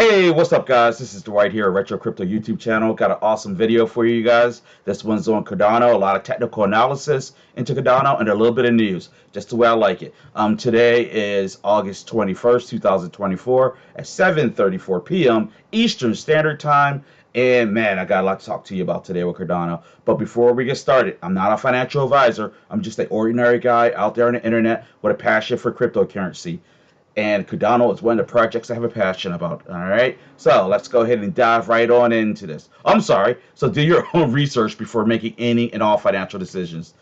Hey, what's up, guys? This is Dwight here at Retro Crypto YouTube channel. Got an awesome video for you guys. This one's on Cardano, a lot of technical analysis into Cardano, and a little bit of news, just the way I like it. Today is August 21st, 2024 at 7:34 p.m. Eastern Standard Time. And man, I got a lot to talk to you about today with Cardano. But before we get started, I'm not a financial advisor. I'm just an ordinary guy out there on the internet with a passion for cryptocurrency, and Cardano is one of the projects I have a passion about. All right, so let's go ahead and dive right on into this. I'm sorry. So do your own research before making any and all financial decisions.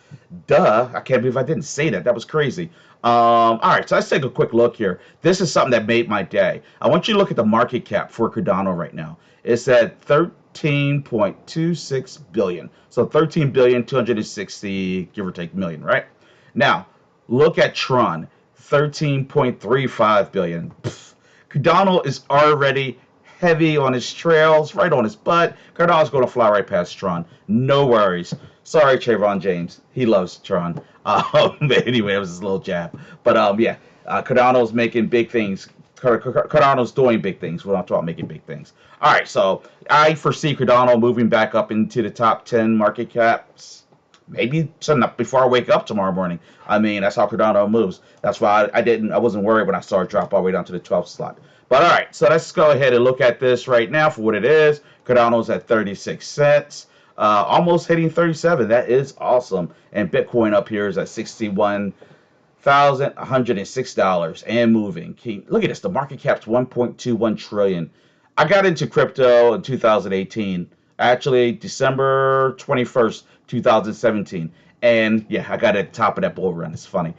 Duh, I can't believe I didn't say that. That was crazy. All right, so let's take a quick look here. This is something that made my day. I want you to look at the market cap for Cardano right now. It's at 13.26 billion. So 13 billion 260, give or take, million, right? Now, look at Tron. 13.35 billion. Pfft. Cardano is already heavy on his trails, right on his butt. Cardano's going to fly right past Tron. No worries. Sorry, Trayvon James. He loves Tron. But anyway, it was his little jab. But yeah, Cardano's making big things. Cardano's doing big things. We're not talking making big things. All right, so I foresee Cardano moving back up into the top 10 market caps. Maybe before I wake up tomorrow morning. I mean, that's how Cardano moves. That's why I wasn't worried when I saw it drop all the way down to the 12th slot. But all right, so let's go ahead and look at this right now for what it is. Cardano's at 36 cents, almost hitting 37. That is awesome. And Bitcoin up here is at $61,106 and moving. Look at this. The market cap's 1.21 trillion. I got into crypto in 2018. Actually, December 21st, 2017. And yeah, I got at the top of that bull run. It's funny.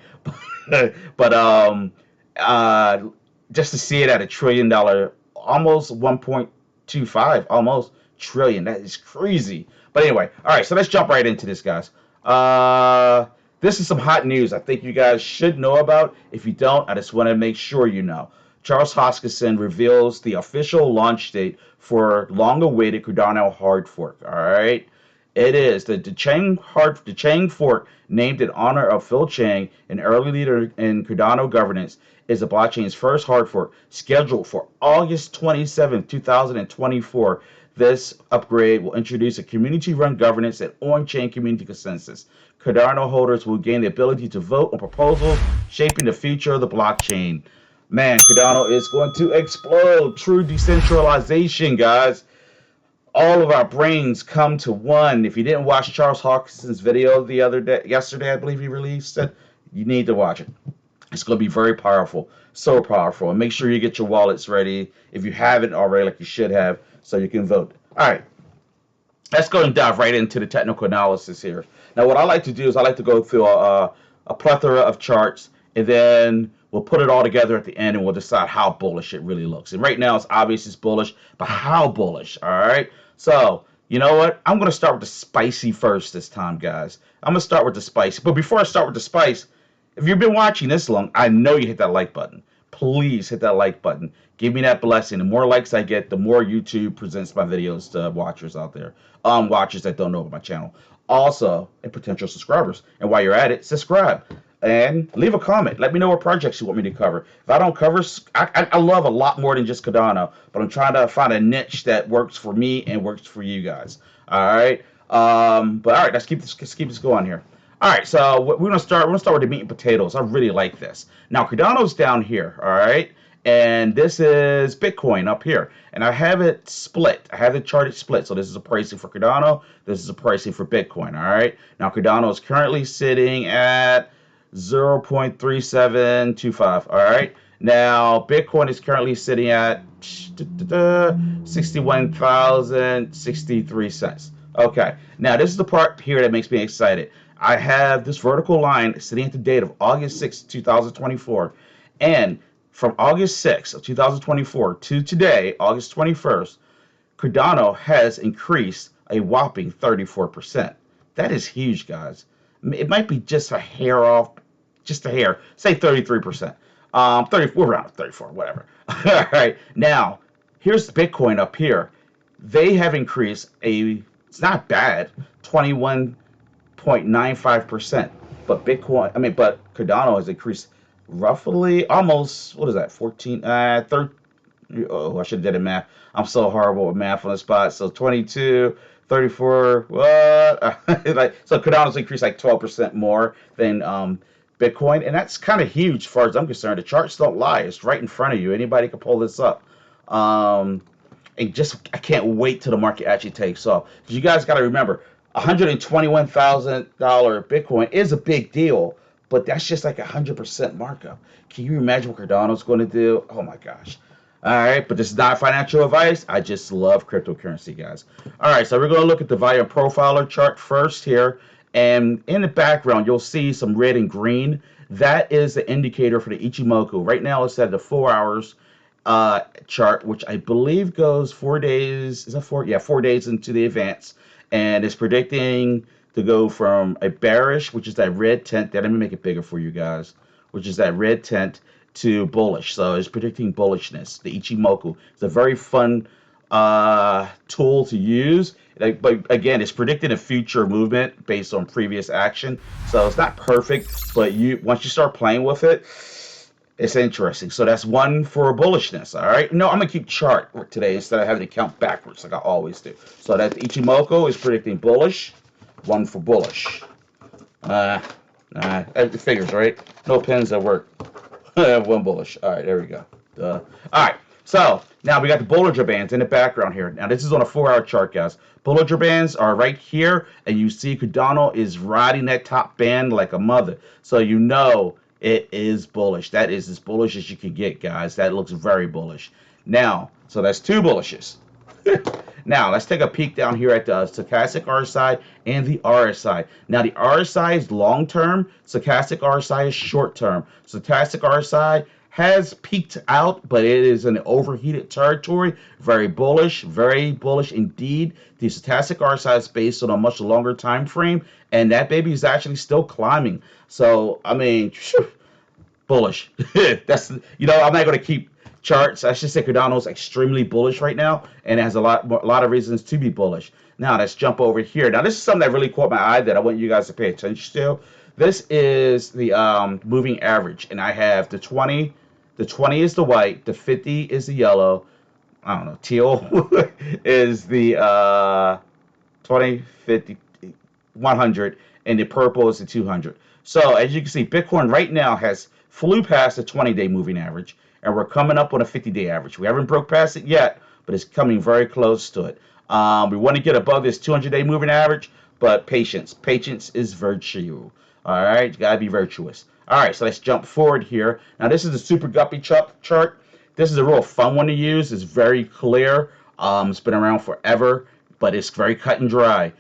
but uh just to see it at $1 trillion, almost 1.25, almost trillion. That is crazy. But anyway, all right, so let's jump right into this, guys. This is some hot news I think you guys should know about. If you don't, I just want to make sure you know. Charles Hoskinson reveals the official launch date for long-awaited Cardano hard fork. All right, it is the Chang fork, named in honor of Phil Chang, an early leader in Cardano governance, is the blockchain's first hard fork, scheduled for August 27, 2024. This upgrade will introduce a community-run governance and on-chain community consensus. Cardano holders will gain the ability to vote on proposals shaping the future of the blockchain. Man, Cardano is going to explode. True decentralization, guys. All of our brains come to one. If you didn't watch Charles Hawkinson's video yesterday, I believe he released it, you need to watch it. It's going to be very powerful, so powerful. And make sure you get your wallets ready if you haven't already, like you should have, so you can vote. All right, let's go and dive right into the technical analysis here. Now, what I like to do is I like to go through a plethora of charts, and then we'll put it all together at the end, and we'll decide how bullish it really looks. And right now, it's obvious it's bullish, but how bullish? All right. So you know what? I'm going to start with the spicy first this time, guys. I'm going to start with the spicy. But before I start with the spice, if you've been watching this long, I know you hit that like button. Please hit that like button. Give me that blessing. The more likes I get, the more YouTube presents my videos to watchers out there. Watchers that don't know about my channel. Also, and potential subscribers. And while you're at it, subscribe. And leave a comment. Let me know what projects you want me to cover. If I don't cover, I love a lot more than just Cardano, but I'm trying to find a niche that works for me and works for you guys. All right. But all right, let's keep this going here. All right, so we're gonna start. We're gonna start with the meat and potatoes. I really like this. Now Cardano's down here. All right, and this is Bitcoin up here, and I have it split. I have the charted split. So this is a pricing for Cardano. This is a pricing for Bitcoin. All right. Now Cardano is currently sitting at 0.3725. All right. Now Bitcoin is currently sitting at 61,063 cents. Okay. Now this is the part here that makes me excited. I have this vertical line sitting at the date of August 6, 2024. And from August 6 of 2024 to today, August 21st, Cardano has increased a whopping 34%. That is huge, guys. It might be just a hair off, just a hair, say 33%. 30, we're around 34, whatever. All right. Now, here's Bitcoin up here. They have increased it's not bad, 21.95%. But Cardano has increased roughly almost, what is that, 14, 13, Oh, I should have did the math. I'm so horrible with math on the spot. So 22, 34, what? Like, so Cardano's increased like 12% more than Bitcoin, and that's kind of huge as far as I'm concerned. The charts don't lie. It's right in front of you. Anybody can pull this up. Um, and just I can't wait till the market actually takes off. 'Cause you guys got to remember, $121,000 Bitcoin is a big deal, but that's just like 100% markup. Can you imagine what Cardano's going to do? Oh my gosh. All right, but this is not financial advice. I just love cryptocurrency, guys. All right, so we're going to look at the volume profiler chart first here. And in the background, you'll see some red and green. That is the indicator for the Ichimoku. Right now, it's at the 4 hours chart, which I believe goes 4 days. Is that 4? Yeah, 4 days into the advance. And it's predicting to go from a bearish, which is that red tint. Let me make it bigger for you guys, which is that red tint, to bullish. So it's predicting bullishness. The Ichimoku. It's a very fun tool to use. Like, but again, it's predicting a future movement based on previous action. So it's not perfect, but once you start playing with it, it's interesting. So that's one for bullishness. All right. No, I'm gonna keep chart today instead of having to count backwards like I always do. So that Ichimoku is predicting bullish. One for bullish. It figures, right? No pins that work. One bullish. All right, there we go. All right, so now we got the Bollinger Bands in the background here. Now this is on a 4-hour chart, guys. Bollinger Bands are right here, and you see Cardano is riding that top band like a mother. So you know it is bullish. That is as bullish as you can get, guys. That looks very bullish. Now, so that's two bullishes. Now, let's take a peek down here at the stochastic RSI and the RSI. Now, the RSI is long-term. Stochastic RSI is short-term. Stochastic RSI has peaked out, but it is in overheated territory. Very bullish indeed. The stochastic RSI is based on a much longer time frame, and that baby is actually still climbing. So, I mean, bullish. That's, I'm not going to keep charts. I should say Cardano's extremely bullish right now, and it has a lot of reasons to be bullish. Now let's jump over here. Now this is something that really caught my eye that I want you guys to pay attention to. This is the moving average, and I have the 20. The 20 is the white. The 50 is the yellow. I don't know. Teal is the 20, 50, 100, and the purple is the 200. So as you can see, Bitcoin right now flew past the 20-day moving average, and we're coming up on a 50-day average. We haven't broke past it yet, but it's coming very close to it. We want to get above this 200-day moving average, but patience. Patience is virtue. All right, you got to be virtuous. All right, so let's jump forward here. Now, this is the Super Guppy chart. This is a real fun one to use. It's very clear. It's been around forever, but it's very cut and dry.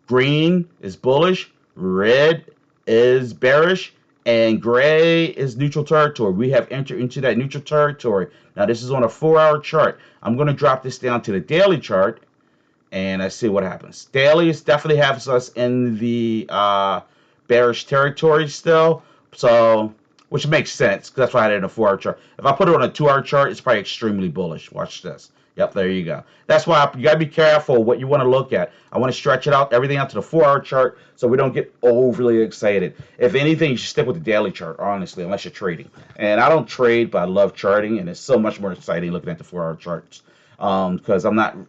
Green is bullish. Red is bearish. And gray is neutral territory. We have entered into that neutral territory. Now, this is on a 4-hour chart. I'm going to drop this down to the daily chart, and let's see what happens. Daily is definitely has us in the bearish territory still, so which makes sense, because that's why I had it in a 4-hour chart. If I put it on a 2-hour chart, it's probably extremely bullish. Watch this. Yep, there you go. That's why you got to be careful what you want to look at. I want to stretch it out, everything out to the 4-hour chart, so we don't get overly excited. If anything, you should stick with the daily chart, honestly, unless you're trading. And I don't trade, but I love charting, and it's so much more exciting looking at the 4-hour charts. Because I want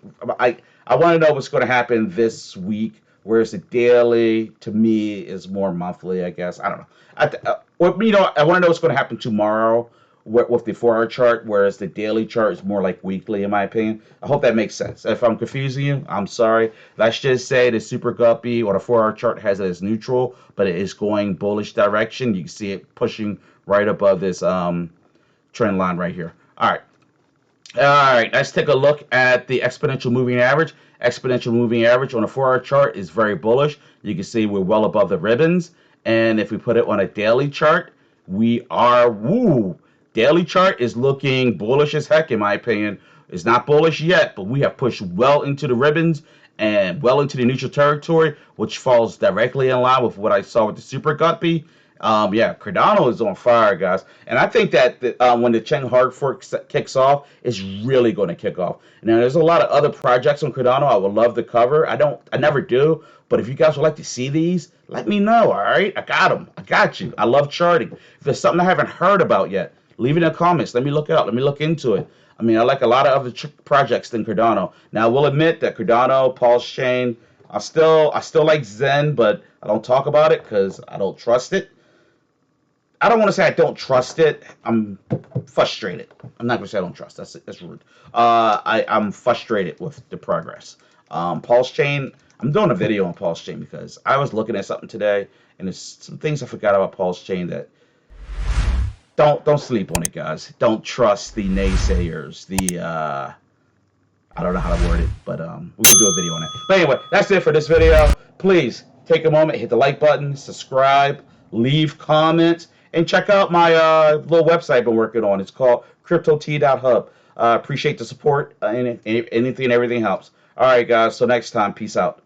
to know what's going to happen this week, whereas the daily, to me, is more monthly, I guess. I don't know. I want to know what's going to happen tomorrow with the 4-hour chart, whereas the daily chart is more like weekly, in my opinion. I hope that makes sense. If I'm confusing you, I'm sorry. Let's just say the Super Guppy or the 4-hour chart has it as neutral, but it is going bullish direction. You can see it pushing right above this trend line right here. All right, let's take a look at the exponential moving average. Exponential moving average on a 4-hour chart is very bullish. You can see we're well above the ribbons. And if we put it on a daily chart, we are, daily chart is looking bullish as heck, in my opinion. It's not bullish yet, but we have pushed well into the ribbons and well into the neutral territory, which falls directly in line with what I saw with the Super Guppy. Cardano is on fire, guys. And I think that when the Cheng hard fork kicks off, it's really going to kick off. Now, there's a lot of other projects on Cardano I would love to cover. I never do. But if you guys would like to see these, let me know, all right? I got them. I got you. I love charting. If there's something I haven't heard about yet, Leave it in the comments. Let me look it up. Let me look into it. I mean, I like a lot of other projects than Cardano. Now, I will admit that Cardano, Pulse Chain, I still like Zen, but I don't talk about it because I don't trust it. I don't want to say I don't trust it. I'm frustrated. I'm not going to say I don't trust. That's rude. I'm frustrated with the progress. Pulse Chain, I'm doing a video on Pulse Chain because I was looking at something today, and there's some things I forgot about Pulse Chain that don't sleep on it, guys. Don't trust the naysayers. I don't know how to word it, but we're gonna do a video on it. But anyway, that's it for this video. Please take a moment, hit the like button, subscribe, leave comments, and check out my little website I've been working on. It's called CryptoT.hub. Appreciate the support. Anything and everything helps. All right, guys. So next time, peace out.